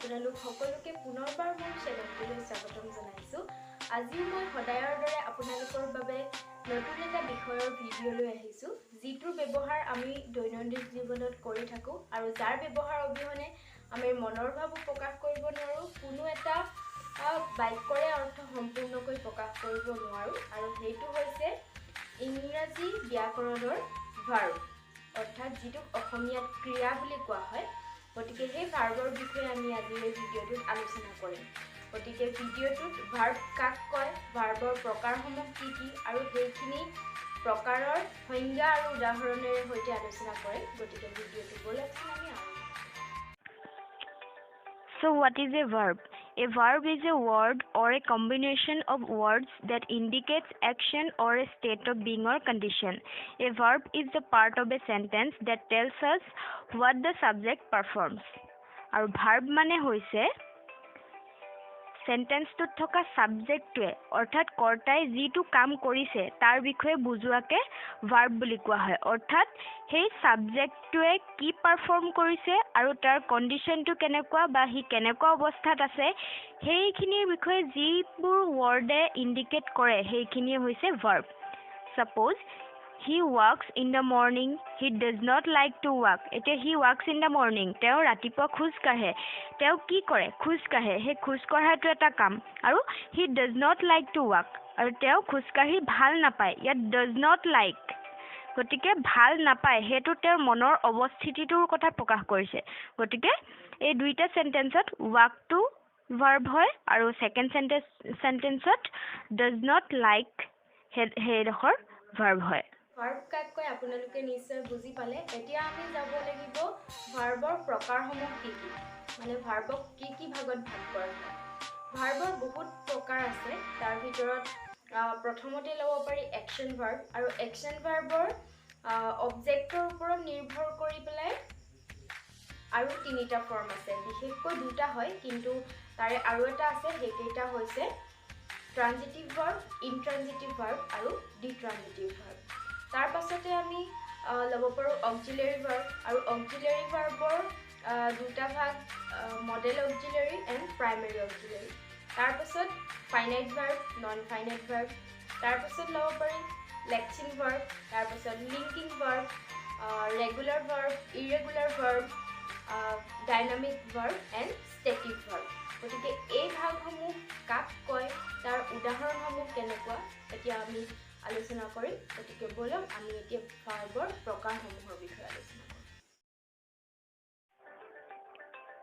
আপোনালোক সকলোকে পুনৰবাৰ মোৰ চেনেলটোলৈ স্বাগতম জনাইছোঁ। আজি মই সদায়ৰ দৰে আপোনালোকৰ বাবে নতুন এটা বিষয়ৰ ভিডিঅ' লৈ আহিছোঁ, যিটোৰ ব্যৱহাৰ আমি দৈনন্দিন জীৱনত কৰি থাকোঁ আৰু যাৰ ব্যৱহাৰ অবিহনে আমি মনৰ ভাৱো প্ৰকাশ কৰিব নোৱাৰোঁ, কোনো এটা বাক্যৰে অৰ্থ সম্পূৰ্ণকৈ প্ৰকাশ কৰিব নোৱাৰোঁ, আৰু সেইটো হৈছে ইংৰাজী ব্যাকৰণৰ ভাৰ্ব, অৰ্থাৎ যিটোক অসমীয়াত ক্ৰিয়া বুলি কোৱা হয়। গতিকে সেই ভাৰ্বৰ বিষয়ে আমি আজিৰ এই ভিডিঅ'টোত আলোচনা কৰিম। গতিকে ভিডিঅ'টোত ভাৰ্ব কাক কয়, ভাৰ্বৰ প্ৰকাৰসমূহ কি কি, আৰু সেইখিনি প্ৰকাৰৰ সংজ্ঞা আৰু উদাহৰণেৰে সৈতে আলোচনা কৰিম। গতিকে ভিডিঅ'টো বলকচোন আমি আৰম্ভ। So what is a verb? A verb is a word or a combination of words that indicates action or a state of being or condition. A verb is the part of a sentence that tells us what the subject performs. আৰু verb মানে হৈছে সেন্টেন্সটোত থকা সাবজেক্টটোৱে অৰ্থাৎ কৰ্তাই যিটো কাম কৰিছে তাৰ বিষয়ে বুজোৱাকে ভাৰ্ব বুলি কোৱা হয়। অৰ্থাৎ সেই সাবজেক্টটোৱে কি পাৰফৰ্ম কৰিছে আৰু তাৰ কণ্ডিশ্যনটো কেনেকুৱা বা সি কেনেকুৱা অৱস্থাত আছে সেইখিনিৰ বিষয়ে যিবোৰ ৱৰ্ডে ইণ্ডিকেট কৰে সেইখিনিয়ে হৈছে verb. Suppose he walks in the morning, he does not like to walk. এতিয়া he walks in the morning, তেওঁ ৰাতিপুৱা খোজ কাঢ়ে, তেওঁ কি কৰে, খোজ কাঢ়ে, সেই খোজ কঢ়াটো এটা কাম। আৰু he does not like to walk, আৰু তেওঁ খোজ কাঢ়ি ভাল নাপায়, ইয়াত does not like, গতিকে ভাল নাপায় সেইটো তেওঁৰ মনৰ অৱস্থিতিটোৰ কথা প্ৰকাশ কৰিছে। গতিকে এই দুইটা সেন্টেন্সত walkটো ভাৰ্ব হয় আৰু সেকেন্ড সেন্টেন্সত does not like সেইডোখৰ ভাৰ্ব হয়। ভাৰ্ব কাক কয় আপোনালোকে নিশ্চয় বুজি পালে। এতিয়া আমি যাব লাগিব ভাৰ্বৰ প্ৰকাৰসমূহ কি কি, মানে ভাৰ্বক কি কি ভাগত ভাগ কৰা হয়। ভাৰ্বৰ বহুত প্ৰকাৰ আছে, তাৰ ভিতৰত প্ৰথমতে ল'ব পাৰি একশ্যন ভাৰ্ব, আৰু একশ্যন ভাৰ্বৰ অবজেক্টৰ ওপৰত নিৰ্ভৰ কৰি পেলাই আৰু তিনিটা ফৰ্ম আছে, বিশেষকৈ দুটা হয়, কিন্তু তাৰে আৰু এটা আছে, সেইকেইটা হৈছে ট্ৰানজিটিভ ভাৰ্ব, ইনট্ৰানজিটিভ ভাৰ্ব আৰু ডিট্ৰানজিটিভ ভাৰ্ব। তাৰ পাছতে আমি ল'ব পাৰোঁ অক্সিলাৰী ভাৰ্ব, আৰু অক্সিলাৰী ভাৰ্বৰ দুটা ভাগ, modal auxiliary and primary auxiliary. তাৰপাছত finite verb, non finite verb. তাৰপাছত ল'ব পাৰি লেক্সিন ভাৰ্ব, তাৰপাছত linking verb, regular verb, irregular verb, dynamic verb and static verb. গতিকে এই ভাগসমূহ কাক কয়, তাৰ উদাহৰণসমূহ কেনেকুৱা, এতিয়া আমি আলোচনা কৰিম। গতিকে বলক আমি এতিয়া ভাৰ্বৰ প্ৰকাৰসমূহৰ বিষয়ে আলোচনা কৰিম।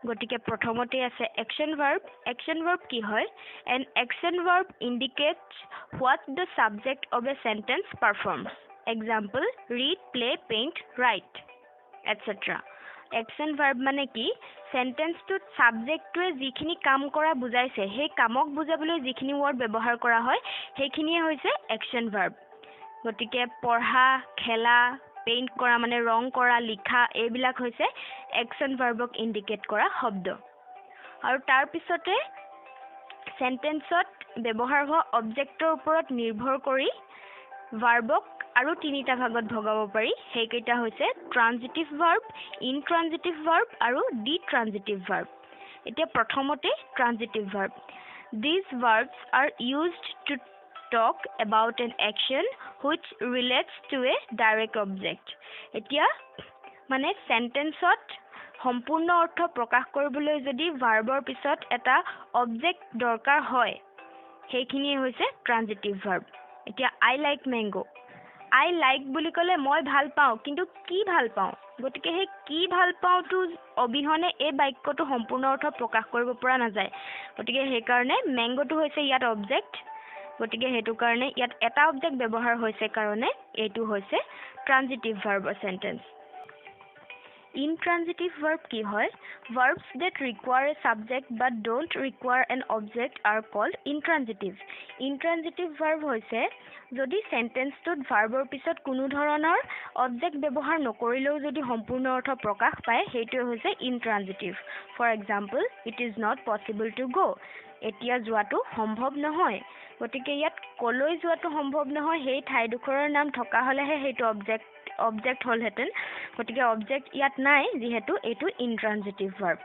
গতিকে প্ৰথমতে আছে একশ্যন ভাৰ্ব। একশ্যন ভাৰ্ব কি হয়? An action verb indicates what the subject of a sentence performs. Example read, play, paint, write etcetera. Action verb মানে কি? চেণ্টেন্সটোত ছাবজেক্টটোৱে যিখিনি কাম কৰা বুজাইছে সেই কামক বুজাবলৈ যিখিনি ৱৰ্ড ব্যৱহাৰ কৰা হয় সেইখিনিয়ে হৈছে একশ্যন ভাৰ্ব। গতিকে পঢ়া, খেলা, পেইণ্ট কৰা মানে ৰং কৰা, লিখা, এইবিলাক হৈছে একশ্যন ভাৰ্বক ইণ্ডিকেট কৰা শব্দ। আৰু তাৰপিছতে চেণ্টেন্সত ব্যৱহাৰ হোৱা অবজেক্টৰ ওপৰত নিৰ্ভৰ কৰি ভাৰ্বক আৰু তিনিটা ভাগত ভগাব পাৰি, সেইকেইটা হৈছে ট্ৰানজিটিভ ভাৰ্ব, ইনট্ৰানজিটিভ ভাৰ্ব আৰু ডিট্ৰানজিটিভ ভাৰ্ব। এতিয়া প্ৰথমতে ট্ৰানজিটিভ verb. These verbs are used to talk about an action which relates to a direct object. এতিয়া মানে সেন্টেন্সত সম্পূৰ্ণ অৰ্থ প্ৰকাশ কৰিবলৈ যদি ভাৰ্বৰ পিছত এটা অবজেক্ট দৰকাৰ হয় সেইখিনিয়ে হৈছে ট্ৰানজিটিভ ভাৰ্ব। এতিয়া আই লাইক মেংগো, আই লাইক বুলি ক'লে মই ভাল পাওঁ, কিন্তু কি ভাল পাওঁ, গতিকে সেই কি ভাল পাওঁটো অবিহনে এই বাক্যটো সম্পূৰ্ণ অৰ্থ প্ৰকাশ কৰিব পৰা নাযায়। গতিকে সেইকাৰণে মেংগোটো হৈছে ইয়াত অবজেক্ট, গতিকে সেইটো কাৰণে ইয়াত এটা অবজেক্ট ব্যৱহাৰ হৈছে কাৰণে এইটো হৈছে ট্ৰানজিটিভ ভাৰ্বৰ চেণ্টেন্স। ইনট্ৰানজিটিভ ভাৰ্ব কি হয়? Verbs that require a subject but don't require an object are called intransitive. Intransitive verb হৈছে যদি চেণ্টেন্সটোত ভাৰ্বৰ পিছত কোনো ধৰণৰ অবজেক্ট ব্যৱহাৰ নকৰিলেও যদি সম্পূৰ্ণ অৰ্থ প্ৰকাশ পায় সেইটোৱে হৈছে intransitive. For example it is not possible to go', এতিয়া যোৱাটো সম্ভৱ নহয়। গতিকে ইয়াত কলৈ যোৱাটো সম্ভৱ নহয় সেই ঠাইডোখৰৰ নাম থকা হ'লেহে সেইটো অবজেক্ট হ'লহেঁতেন, গতিকে অবজেক্ট ইয়াত নাই যিহেতু এইটো ইনট্ৰানজিটিভ verb.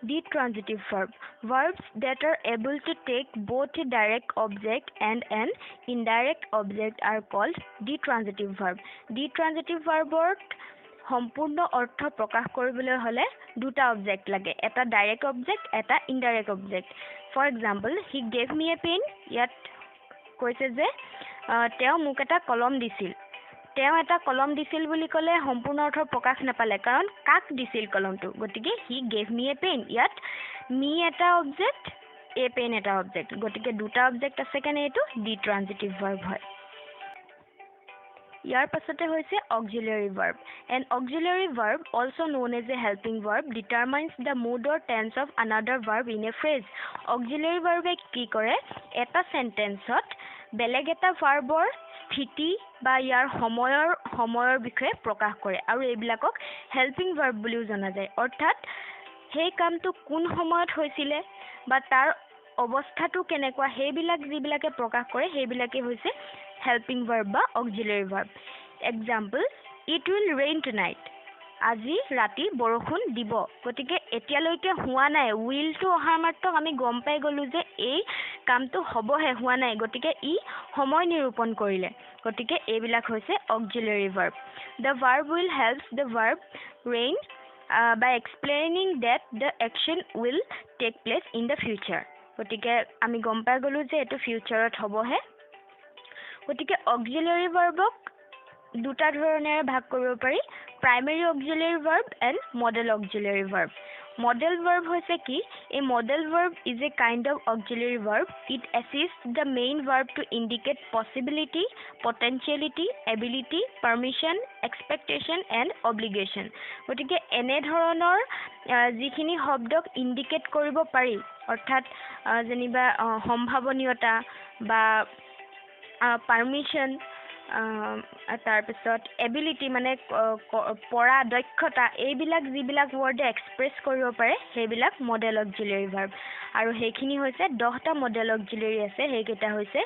Detransitive verb. Verbs that are able to take both a direct object and an indirect object are called detransitive verb. Detransitive verbত সম্পূৰ্ণ অৰ্থ প্ৰকাশ কৰিবলৈ হলে দুটা অবজেক্ট লাগে, এটা ডাইৰেক্ট অবজেক্ট, এটা indirect object. For example, he gave me a pen. ইয়াত কৈছে যে তেওঁ মোক এটা কলম দিছিল। তেওঁ এটা কলম দিছিল বুলি ক'লে সম্পূৰ্ণ অৰ্থ প্ৰকাশ নাপালে, কাৰণ কাক দিছিল কলমটো। গতিকে হি গেভ মি এ পেন, ইয়াত মি এটা অবজেক্ট, এ পেন এটা অবজেক্ট। গতিকে দুটা অবজেক্ট আছে কাৰণে এইটো ডিট্ৰানজিটিভ ভাৰ্ব হয়। ইয়াৰ পাছতে হৈছে auxiliary verb. An auxiliary verb, also known as a helping verb, determines the mood or tense of another verb in a phrase. Auxiliary verb কি কৰে, এটা সেন্টেন্সত বেলেগ এটা ভাৰ্বৰ স্থিতি বা ইয়াৰ সময়ৰ বিষয়ে প্ৰকাশ কৰে, আৰু এইবিলাকক হেল্পিং ভাৰ্ব বুলিও জনা যায়। অৰ্থাৎ সেই কামটো কোন সময়ত হৈছিলে বা তাৰ অৱস্থাটো কেনেকুৱা, সেইবিলাক যিবিলাকে প্ৰকাশ কৰে সেইবিলাকে হৈছে হেল্পিং ভাৰ্ব বা auxiliary verb. Example, it will rain tonight. আজি ৰাতি বৰষুণ দিব। গতিকে এতিয়ালৈকে হোৱা নাই, উইলটো অহাৰ মাত্ৰক আমি গম পাই গ'লো যে এই কামটো হ'বহে, হোৱা নাই। গতিকে ই সময় নিৰূপণ কৰিলে। গতিকে এইবিলাক হৈছে auxiliary verb. The verb will helps the verb rain by explaining that the action will take place in the future. গতিকে আমি গম পাই গ'লো যে এইটো ফিউচাৰত হ'বহে। গতিকে অক্সিলিয়াৰী ভাৰ্বক দুটা ধৰণেৰে ভাগ কৰিব পাৰি, primary auxiliary verb and model auxiliary verb. Model verb হৈছে কি? A model verb is a kind of auxiliary verb. It assists the main verb to indicate possibility, potentiality, ability, permission, expectation and obligation. গতিকে এনে ধৰণৰ যিখিনি শব্দক indicate কৰিব পাৰি, অৰ্থাৎ যেনিবা সম্ভাৱনীয়তা বা পাৰ্মিশ্যন, তাৰপিছত এবিলিটি মানে পৰা দক্ষতা, এইবিলাক যিবিলাক ৱৰ্ডে এক্সপ্ৰেছ কৰিব পাৰে সেইবিলাক মডেল অক্সিলিয়াৰী ভাৰ্ব। আৰু সেইখিনি হৈছে 10টা মডেল অক্সিলিয়াৰী আছে। সেইকেইটা হৈছে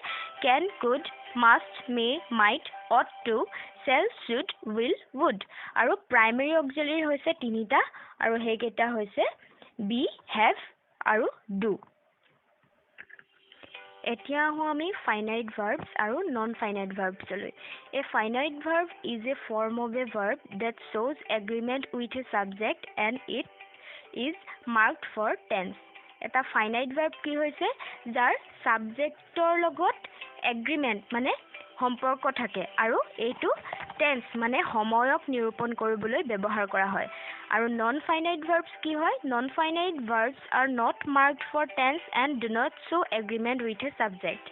can, could, must, may, might, ought to, shall, should, will, would. আৰু প্ৰাইমেৰী অক্সিলিয়াৰী হৈছে 3টা, আৰু সেইকেইটা হৈছে বি, হেভ আৰু ডু। এতিয়া আহোঁ আমি ফাইনাইট ভাৰ্বছ আৰু নন ফাইনাইট ভাৰ্বছলৈ। A finite verb is a form of a verb that শ্ব'জ agreement with a subject and it is marked for tense. এটা ফাইনাইট ভাৰ্ব কি হৈছে, যাৰ ছাবজেক্টৰ লগত এগ্ৰিমেণ্ট মানে সম্পৰ্ক থাকে, আৰু এইটো টেন্স মানে সময়ক নিৰূপণ কৰিবলৈ ব্যৱহাৰ কৰা হয়। আৰু নন ফাইনাইট ভাৰ্বছ কি হয়? Non finite verbs are not marked for tense and do not show' agreement with a subject.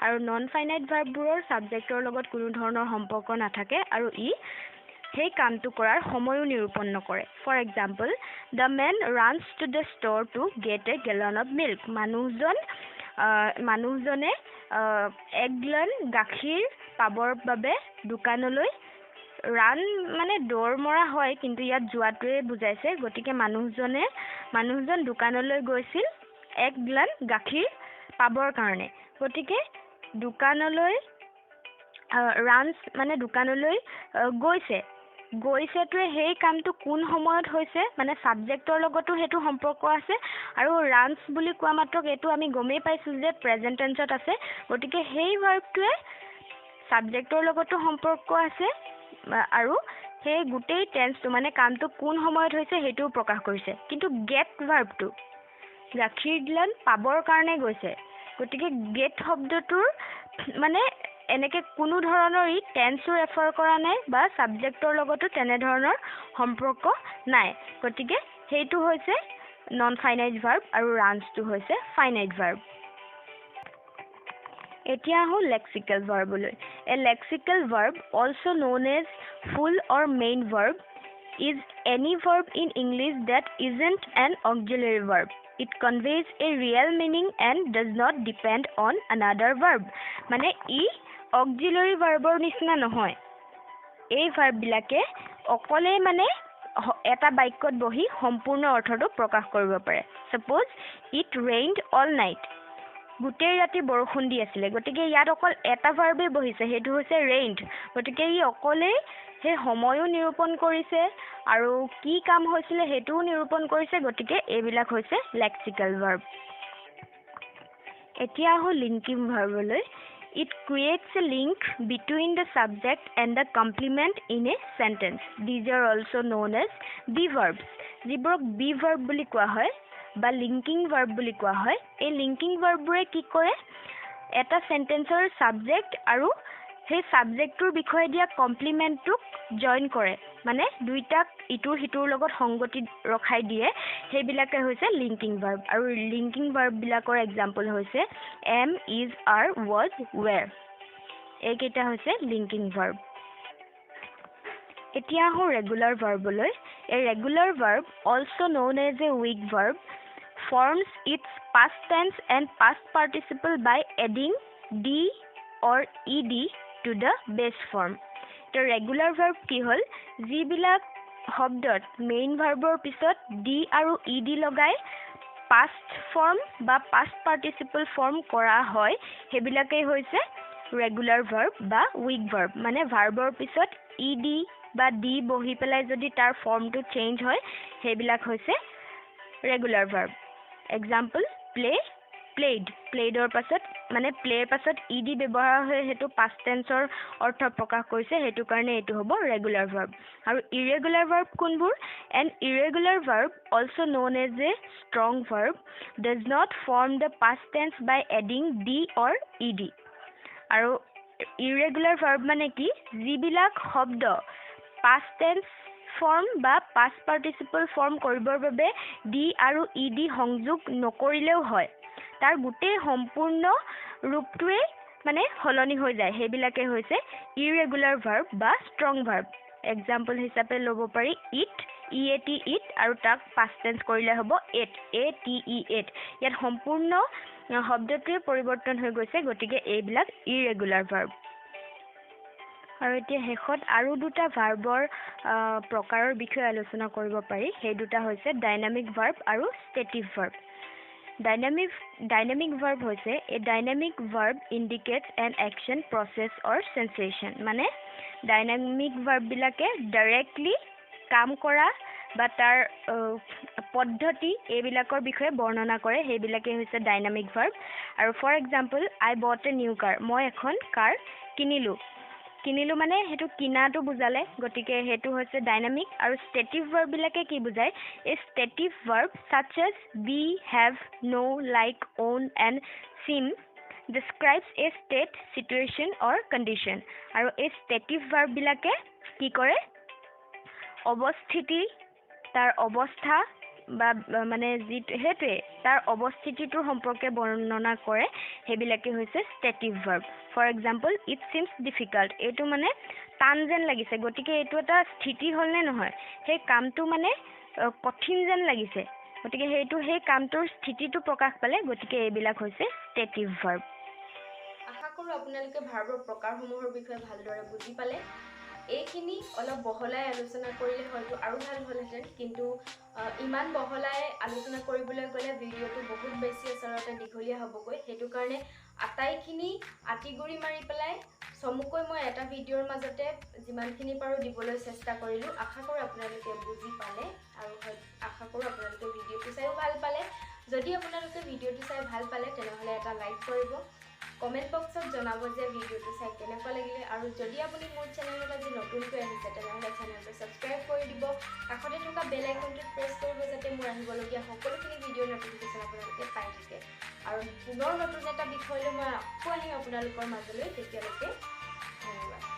আৰু নন ফাইনাইট ভাৰ্ববোৰৰ ছাবজেক্টৰ লগত কোনো ধৰণৰ সম্পৰ্ক নাথাকে, আৰু ই সেই কামটো কৰাৰ সময়ো নিৰূপণ নকৰে। For example, the man runs to the store to get a gallon of milk. মানুহজনে 1 গেলন গাখীৰ পাবৰ বাবে দোকানলৈ ৰান মানে দৌৰ মৰা হয়, কিন্তু ইয়াত যোৱাটোৱে বুজাইছে। গতিকে মানুহজন দোকানলৈ গৈছিল 1 গেলন গাখীৰ পাবৰ কাৰণে। গতিকে দোকানলৈ ৰানছ মানে দোকানলৈ গৈছেটোৱে সেই কামটো কোন সময়ত হৈছে মানে ছাবজেক্টৰ লগতো সেইটো সম্পৰ্ক আছে, আৰু ৰানছ বুলি কোৱা মাত্ৰক এইটো আমি গমেই পাইছোঁ যে প্ৰেজেণ্ট টেন্সত আছে। গতিকে সেই ভাৰ্বটোৱে ছাবজেক্টৰ লগতো সম্পৰ্ক আছে, আৰু সেই গোটেই টেন্সটো মানে কামটো কোন সময়ত হৈছে সেইটোও প্ৰকাশ কৰিছে। কিন্তু গেট ভাৰ্বটো গাখীৰ গিলান পাবৰ কাৰণে গৈছে। গতিকে গেট শব্দটোৰ মানে এনেকে কোনো ধৰণৰ ই টেন্সো ৰেফাৰ কৰা নাই বা ছাবজেক্টৰ লগতো তেনেধৰণৰ সম্পৰ্ক নাই। গতিকে সেইটো হৈছে নন ফাইনাইট ভাৰ্ব, আৰু ৰানছটো হৈছে ফাইনাইট ভাৰ্ব। এতিয়া আহোঁ লেক্সিকেল ভাৰ্বলৈ। A lexical verb, also' known as full or main verb, is any verb in English that isn't an auxiliary verb. It conveys a real meaning and does not depend on another verb. মানে ই auxiliary ভাৰ্বৰ নিচিনা নহয়। এই ভাৰ্ববিলাকে অকলে মানে এটা বাক্যত বহি সম্পূৰ্ণ অৰ্থটো প্ৰকাশ কৰিব পাৰে। Suppose, it rained all night. গোটেই ৰাতি বৰষুণ দি আছিলে। গতিকে ইয়াত অকল এটা ভাৰ্বেই বহিছে, সেইটো হৈছে ৰেইনড। গতিকে ই অকলেই সেই সময়ো নিৰূপণ কৰিছে আৰু কি কাম হৈছিলে সেইটোও নিৰূপণ কৰিছে গতিকে এইবিলাক হৈছে লেক্সিকেল ভাৰ্ব এতিয়া আহো linking ভাৰ্বলৈ It creates a link between the subject and the complement in a sentence. These are also known as be verbs. যিবোৰক be verb বুলি কোৱা হয় বা linking verb বুলি কোৱা হয় এই linking verbবোৰে কি কৰে এটা সেন্টেন্সৰ সাবজেক্ট আৰু সেই সাবজেক্টৰ বিষয়ে দিয়া কমপ্লিমেন্টটোক জয়েন কৰে মানে দুইটাক ইটোৰ হিটোৰ লগত সংগতি ৰখাই দিয়ে সেইবিলাকে হৈছে লিংকিং ভাৰ্ব আৰু লিংকিং ভাৰ্ব বিলাকৰ এক্সাম্পল হৈছে am is are was were এইকেইটা হৈছে লিংকিং ভাৰ্ব এতিয়া আহো regular ভাৰ্বলৈ a regular verb also known as a weak verb forms its past tense and past participle by adding d or ed to the base form the regular verb কি হল যিবিলাক শব্দত main ভাৰ্বৰ পিছত d আৰু ed লগাই past form বা past participle form কৰা হয় হেবিলাকেই হৈছে regular verb বা weak verb মানে ভাৰ্বৰ পিছত ed বা d বহি পেলাই যদি তাৰ ফৰ্মটো চেঞ্জ হয় হেবিলাক হৈছে regular verb example play played playedৰ পাছত মানে প্লেৰ পাছত ed ব্যৱহাৰ হয় হেতু past tenseৰ অৰ্থ প্ৰকাশ কৰিছে হেতু কাৰণে এটো হ'ব regular verb আৰু irregular verb কোনবোৰ an irregular verb also known as a strong verb does not form the past tense by adding d or ed আৰু irregular verb মানে কি যিবিলাক শব্দ past tense form বা past participle form কৰিবৰ বাবে d আৰু ed সংযোগ নকৰিলেও হয় তাৰ গুটেই সম্পূৰ্ণ ৰূপটোৱে মানে হলনি হৈ যায় হেবিলাকে হৈছে irregular verb বা strong verb example হিচাপে লব পাৰি eat eat আৰু তাক past tense কৰিলে হ'ব ate ate ইয়াত সম্পূৰ্ণ শব্দটোৱে পৰিৱৰ্তন হৈ গৈছে গতিকে এইবিলাক irregular verb আৰু এতিয়া হেখত আৰু দুটা ভাৰ্বৰ প্ৰকাৰৰ বিষয়ে আলোচনা কৰিব পাৰি সেই দুটা হৈছে ডাইনামিক ভাৰ্ব আৰু ষ্টেটিভ ভাৰ্ব Dynamic verb হৈছে a dynamic verb indicates an action process or sensation মানে dynamic verb বিলাকে directly কাম কৰা বা তাৰ পদ্ধতি এইবিলাকৰ বিষয়ে বৰ্ণনা কৰে সেইবিলাকে হৈছে dynamic verb আৰু for example I bought a new car মই এখন কাৰ কিনিলো মানে হেতু কিনাটো বুজালে গটিকে হেতু হৈছে ডাইনামিক আৰু ষ্টেটিভ ভাৰ্ব বিলাকে কি বুজায় এ ষ্টেটিভ verb such as be have know like own and seem describes a state situation or condition আৰু এই ষ্টেটিভ ভাৰ্ব বিলাকে কি কৰে অৱস্থিতি তাৰ অৱস্থা বা মানে হেতুৱে তাৰ অৱস্থিতিটোৰ সম্পৰ্কে বৰ্ণনা কৰে হেবিলাকে হৈছে ষ্টেটিভ verb for example it seems difficult এটো মানে টান যেন লাগিছে গটিকে এটো এটা স্থিতি হলনে নহয় সেই কামটো মানে কঠিন যেন লাগিছে গটিকে হেতু সেই কামটোৰ স্থিতিটো প্ৰকাশ পালে গটিকে এইবিলাক হৈছে ষ্টেটিভ ভাৰ্ব আশা কৰো আপোনালোকে ভাৰ্বৰ প্ৰকাৰসমূহৰ বিষয়ে ভালদৰে বুজি পালে এইখিনি অলপ বহলাই আলোচনা কৰিলে হয়তো আৰু ভাল হ'লহেঁতেন কিন্তু ইমান বহলাই আলোচনা কৰিবলৈ গ'লে ভিডিঅ'টো বহুত বেছি আচলতে দীঘলীয়া হ'বগৈ সেইটো কাৰণে আটাইখিনি আটিগুৰি মাৰি পেলাই চমুকৈ মই এটা ভিডিঅ'ৰ মাজতে যিমানখিনি পাৰো দিবলৈ চেষ্টা কৰিলো আশা কৰো আপোনালোকে বুজি পালে আৰু আশা কৰো আপোনালোকে ভিডিঅ'টো চাইও ভাল পালে যদি আপোনালোকে ভিডিঅ'টো চাই ভাল পালে তেনেহলে এটা লাইক কৰিব কমেন্ট বক্সত জনাব যে ভিডিঅ'টো চাই কেনেকুৱা লাগিলে আৰু যদি আপুনি মোৰ চেনেলত আজি নতুনকৈ আহিছে তেনেহলে চেনেলটো সাবস্ক্ৰাইব কৰি দিব কাষতে থকা বেল আইকনটো প্ৰেছ কৰিব যাতে মোৰ আহিবলগীয়া সকলোখিনি ভিডিঅ'ৰ নটিফিকেশ্যন আপোনালোকে পাই থাকে আৰু পুনৰ নতুন এটা বিষয় লৈ মই আকৌ আহিম আপোনালোকৰ মাজলৈ তেতিয়ালৈকে ধন্যবাদ